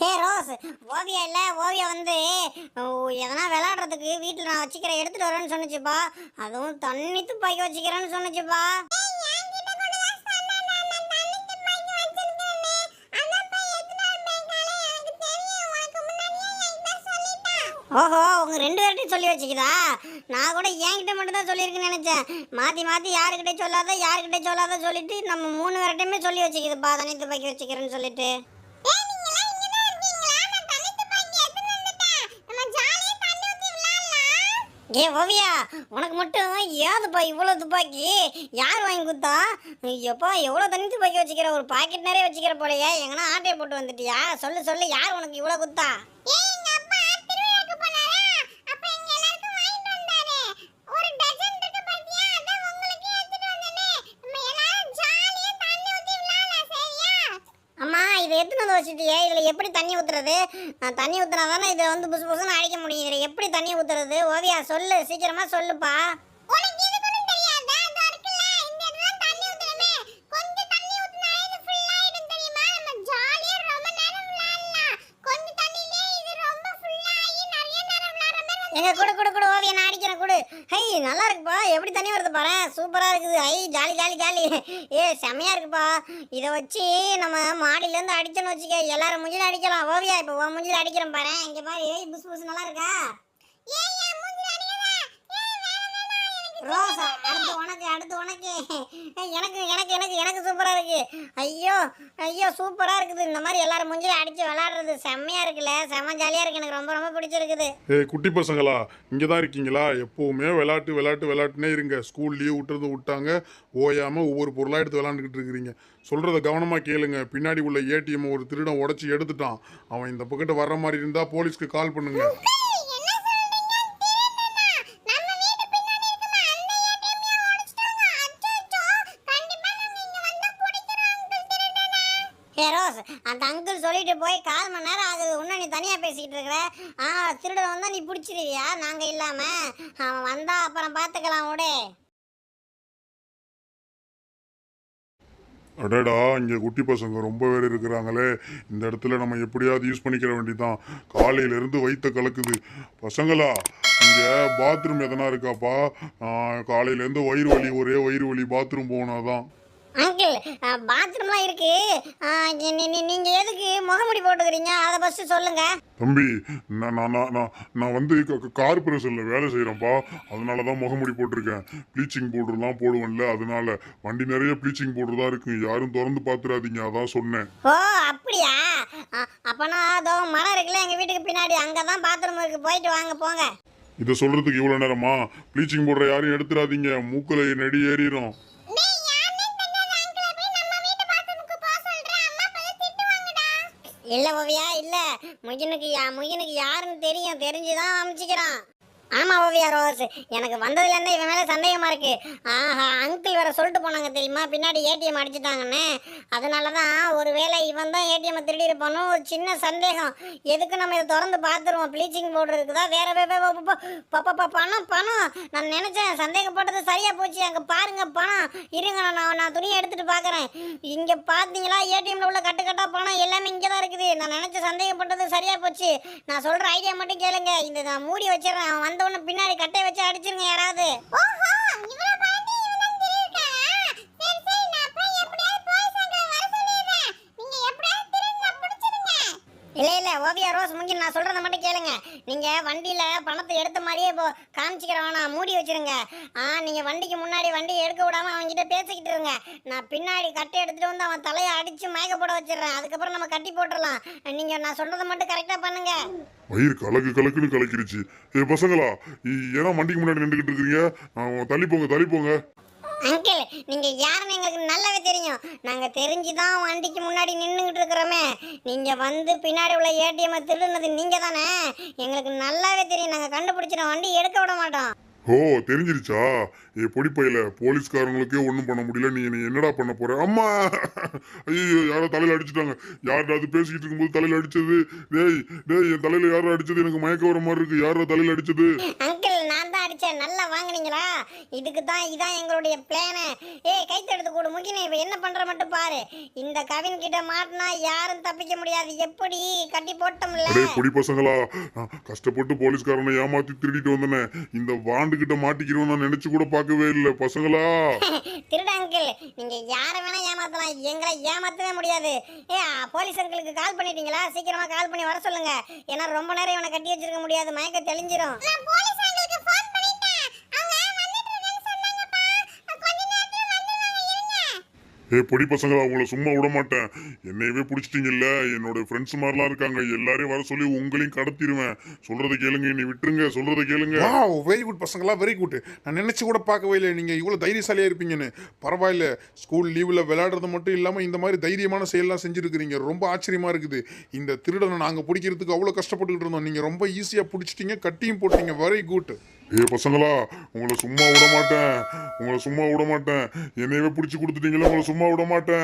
ஹே rose, Oviya இல்ல ஓவியா வந்து எதனா விளையாடுறதுக்கு வீட்டில் நான் வச்சுக்கிறேன் எடுத்துட்டு வரேன்னு சொன்னுச்சுப்பா. அதுவும் தண்ணி துப்பாக்கி வச்சுக்கிறேன்னு சொன்னுச்சுப்பா. ஓஹோ, உங்க ரெண்டு பேர்கிட்டையும் சொல்லி வச்சுக்குதா? நான் கூட என்கிட்ட மட்டும் தான் சொல்லியிருக்குன்னு நினைச்சேன். மாத்தி மாத்தி யாருக்கிட்டே சொல்லாத யாருக்கிட்டே சொல்லாத சொல்லிட்டு நம்ம மூணு பேர்கிட்டையுமே சொல்லி வச்சுக்குதுப்பா தண்ணி துப்பாக்கி வச்சுக்கிறேன்னு சொல்லிட்டு. ஏ ஓவியா, உனக்கு மட்டும் ஏதுப்பா இவ்வளோ துப்பாக்கி? யார் வாங்கி கொடுத்தா? எப்பா எவ்வளோ தண்ணி துப்பாக்கி வச்சுக்கிற? ஒரு பாக்கெட் நிறைய வச்சுக்கிற போலையே. எங்கன்னா ஆட்டையை போட்டு வந்துட்டியா? சொல்லு சொல்லு, யார் உனக்கு இவ்வளோ கொடுத்தா? அம்மா, இதை எத்தனை வச்சுட்டியே? இதில் எப்படி தண்ணி ஊற்றுறது? தண்ணி ஊற்றுனா தானே இதை வந்து புசு புசுன்னு அடிக்க முடியும். இதில் எப்படி தண்ணி ஊற்றுறது? ஓவியா சொல்லு, சீக்கிரமா சொல்லுப்பா. எங்க குடு குடு குடு ஓவியா, நான் அடிக்கிறேன் குடு. ஹை, நல்லா இருக்குப்பா. எப்படி தண்ணி வருது பாரு, சூப்பரா இருக்குது. ஐ ஜாலி ஜாலி ஜாலி. ஏ செமையா இருக்குப்பா. இதை வச்சு நம்ம மாடியிலேருந்து அடிச்சோன்னு வச்சுக்க, எல்லாரும் மூஞ்சில அடிக்கலாம். ஓவியா, இப்போ உன் மூஞ்சில அடிக்கிறேன் பாரு. இங்க பாரு, ஏய் புசு புசு நல்லா இருக்கா? ரோசா, அடுத்து உனக்கு அடுத்து உனக்கு. எனக்கு எனக்கு எனக்கு எனக்கு சூப்பரா இருக்கு. ஐயோ ஐயோ, சூப்பரா இருக்குது. இந்த மாதிரி எல்லாரும் மூஞ்சில அடிச்சு விளையாடுறது செம்மையா இருக்குல்ல, செம்ம ஜாலியா இருக்கு. எனக்கு ரொம்ப ரொம்ப பிடிச்சிருக்குது. ஏய் குட்டி பசங்களா, இங்கே தான் இருக்கீங்களா? எப்போவுமே விளையாட்டு விளையாட்டு விளையாட்டுனே இருங்க. ஸ்கூல் லீவ் விட்டுறது விட்டாங்க, ஓயாமல் ஒவ்வொரு பொருளாக எடுத்து விளையாண்டுக்கிட்டு இருக்கிறீங்க. சொல்கிறத கவனமாக கேளுங்க. பின்னாடி உள்ள ஏடிஎம் ஒரு திருடன் உடச்சி எடுத்துட்டான். அவன் இந்த பக்கத்து வர்ற மாதிரி இருந்தால் போலீஸ்க்கு கால் பண்ணுங்க. ஹே ரோஸ், அந்த அங்கிள் சொல்லிட்டு போய் 4 மணி நேரம் ஆகுது. இன்னும் நீ தனியா பேசிக்கிட்டு இருக்கிற. திருடன் வந்தா நீ பிடிச்சிருவியா? நாங்க இல்லாம அவன் வந்தா அப்புறம் பாத்துக்கலாம் விடு. அடடா, இங்கே குட்டி பசங்க ரொம்ப பேர் இருக்கிறாங்களே. இந்த இடத்துல நம்ம எப்படியாவது யூஸ் பண்ணிக்கிற வேண்டியதான். காலையிலேருந்து வயிற்ற கலக்குது. பசங்களா, இங்கே பாத்ரூம் எதனா இருக்காப்பா? காலையிலேருந்து வயிறு வலி, ஒரே வயிறு வலி. பாத்ரூம் போனாதான். அங்கிள், பாத்ரூம்லாம் இருக்கு. நீங்க எதுக்கு முகமுடி போட்டுக்கிறீங்க? அதை ஃபர்ஸ்ட் சொல்லுங்க. தம்பி, நான் நான் நான் நான் நான் வந்து கார்பரேஷனில் வேலை செய்கிறேன்ப்பா. அதனால தான் முகமுடி போட்டிருக்கேன். ப்ளீச்சிங் பவுடர்லாம் போடுவேன்ல, அதனால வண்டி நிறைய ப்ளீச்சிங் பவுடர் தான் இருக்கு. யாரும் திறந்து பார்த்துடாதீங்க, அதான் சொன்னேன். ஓ அப்படியா? அப்பனா அதோ மரம் இருக்குல்ல எங்க வீட்டுக்கு பின்னாடி, அங்கதான் பாத்ரூம் இருக்கு. போயிட்டு வாங்க போங்க. இதை சொல்றதுக்கு இவ்வளோ நேரமா? ப்ளீச்சிங் பவுடரை யாரும் எடுத்துடாதீங்க, மூக்கில் நெடி ஏறிடும். இல்ல ஓவியா, இல்ல. முகினுக்கு யாருன்னு தெரியும், தெரிஞ்சுதான் அமைச்சுக்கிறான். ஆமா ஓவியா ரோஸ், எனக்கு வந்ததுல இருந்து இவன் மேல சந்தேகமா இருக்கு. ஆஹா, அங்கிள் வேற சொல்லிட்டு போனாங்க தெரியுமா, பின்னாடி ஏடிஎம் அடிச்சுட்டாங்கன்னு. அதனாலதான் ஒருவேளை இவன் தான் ஏடிஎம் திருடி இருப்பானோ ஒரு சின்ன சந்தேகம். எதுக்கு நம்ம இதை திறந்து பார்த்துருவோம். ப்ளீச்சிங் பவுடர் இருக்குதா? வேற பணம் பணம். நான் நினைச்சேன், சந்தேகப்பட்டது சரியா போச்சு. அங்க பாருங்க பணம். இருங்க, நான் துணியை எடுத்துட்டு பாக்குறேன். இங்க பாத்தீங்களா, ஏடிஎம்ல உள்ள கட்டுக்கட்டா பணம் எல்லாமே இங்கதான் இருக்குது. நான் நினைச்ச சந்தேகப்பட்டது சரியா போச்சு. நான் சொல்ற ஐடியா மட்டும் கேளுங்க. இந்த நான் மூடி வச்சிடறேன். அவன் வந்த உடனே பின்னாடி கட்டை வச்சு அடிச்சிருங்க யாராவது. இல்ல இல்ல ஓவியா ரோஸ், முங்கி நான் சொல்றத மட்டும் கேளுங்க. நீங்க வண்டியில பணத்தை எடுத்த மாதிரியே இப்போ காமிச்சிக்கிற வேணாம், மூடி வச்சிருங்க. நீங்க வண்டிக்கு முன்னாடி வண்டி எடுக்க விடாம அவன்கிட்ட பேசிக்கிட்டு இருங்க. நான் பின்னாடி கட்டை எடுத்துட்டு வந்து அவன் தலையை அடிச்சு மயக்க போட வச்சிடுறேன். அதுக்கப்புறம் நம்ம கட்டி போட்டுடலாம். நீங்க நான் சொல்றதை மட்டும் கரெக்டா பண்ணுங்க. வயிறு கலக்குன்னு கலக்கிருச்சு. பசங்களா, ஏன்னா வண்டிக்கு முன்னாடி நின்றுக்கிட்டு இருக்கிறீங்க? தள்ளி போங்க, தள்ளி போங்க. அங்கிள், நீங்க யாருன்னு எங்களுக்கு நல்லாவே தெரியும். நாங்க தெரிஞ்சுதான் வண்டிக்கு முன்னாடி நின்றுகிட்டு இருக்கிறோமே. நீங்க வந்து பின்னாடி உள்ள ஏடிஎம் திருடுனது நீங்க தானே? எங்களுக்கு நல்லாவே தெரியும். நாங்க கண்டுபிடிச்சிடும், வண்டி எடுக்க விட மாட்டோம். ஓ, தெரிஞ்சிருச்சா? பொடிப்பையில போலீஸ்காரங்களுக்கே ஒன்றும் பண்ண முடியல. நீ என்னடா பண்ண போற? அம்மா, ஐயோ, யாரோ தலையில அடிச்சுட்டாங்க. யாராவது பேசிக்கிட்டு இருக்கும்போது தலையில அடிச்சது? டேய் டேய், என் தலையில யாரோ அடிச்சது? எனக்கு மயக்க வர மாதிரி இருக்கு. யாரோ தலையில அடிச்சது? அங்கிள், நான் தான் பரிச்சை நல்லா வாங்குனீங்களா? இதுக்கு தான் இதான் எங்களுடைய பிளானு. ஏய் கைத்தெடுத்து கூடு முகினே, இப்ப என்ன பண்ற மட்டும் பாரு. இந்த கவின் கிட்ட மாட்டினா யாரும் தப்பிக்க முடியாது. எப்படி கட்டி போட்டோம்ல. அடே பொடி பசங்களா, நான் கஷ்டப்பட்டு போலீஸ்காரனை ஏமாத்தி திருடிட்டு வந்தனே, இந்த வாண்டு கிட்ட மாட்டிக்கிறோம் நான் நினைச்சு கூட பார்க்கவே இல்லை பசங்களா. திருட அங்கிள், நீங்க யாரை வேணா ஏமாத்தலாம், எங்களை ஏமாத்தவே முடியாது. ஏ போலீஸ் அங்கிளுக்கு கால் பண்ணிட்டீங்களா? சீக்கிரமா கால் பண்ணி வர சொல்லுங்க. ஏன்னா ரொம்ப நேரம் இவனை கட்டி வச்சிருக்க முடியாது, மயக்க தெளிஞ்சிரும். நான் போலீஸ் அங்கிளுக்கு ஃபோன் பண்ணிட்டேன். அவங்க வந்துட்டு இருக்கேன்னு சொன்னாங்கப்பா. கொஞ்ச நேரத்துல வந்துருவாங்க, இருங்க. பொடி பசங்களா, உங்களை சும்மா விட மாட்டேன். என்னையவே பிடிச்சிட்டீங்கல்ல, என்னோட ஃப்ரெண்ட்ஸ் மாதிரிலாம் இருக்காங்க, எல்லாரையும் வர சொல்லி உங்களையும் கடத்திடுவேன். சொல்றதை கேளுங்க, நீ விட்டுருங்க, சொல்றதை கேளுங்க. வாவ், வெரி குட் பசங்களா, வெரி குட். நான் நினைச்சு கூட பார்க்கவே இல்லை நீங்க இவ்வளவு தைரியசாலியா இருப்பீங்கன்னு. பரவாயில்ல, ஸ்கூல் லீவ்ல விளையாடுறது மட்டும் இல்லாம இந்த மாதிரி தைரியமான செயல்லாம் செஞ்சிருக்கிறீங்க. ரொம்ப ஆச்சரியமா இருக்குது. இந்த திருடனை நாங்க பிடிக்கிறதுக்கு அவ்வளவு கஷ்டப்பட்டுக்கிட்டு இருந்தோம். நீங்க ரொம்ப ஈஸியா பிடிச்சிட்டீங்க, கட்டியும் போட்டீங்க. Very good. பசங்களா, உங்களை சும்மா விட மாட்டேன், உங்களை சும்மா விட மாட்டேன். என்னையவே பிடிச்சி கொடுத்துட்டீங்களா, உங்களை சும்மா விட மாட்டேன்.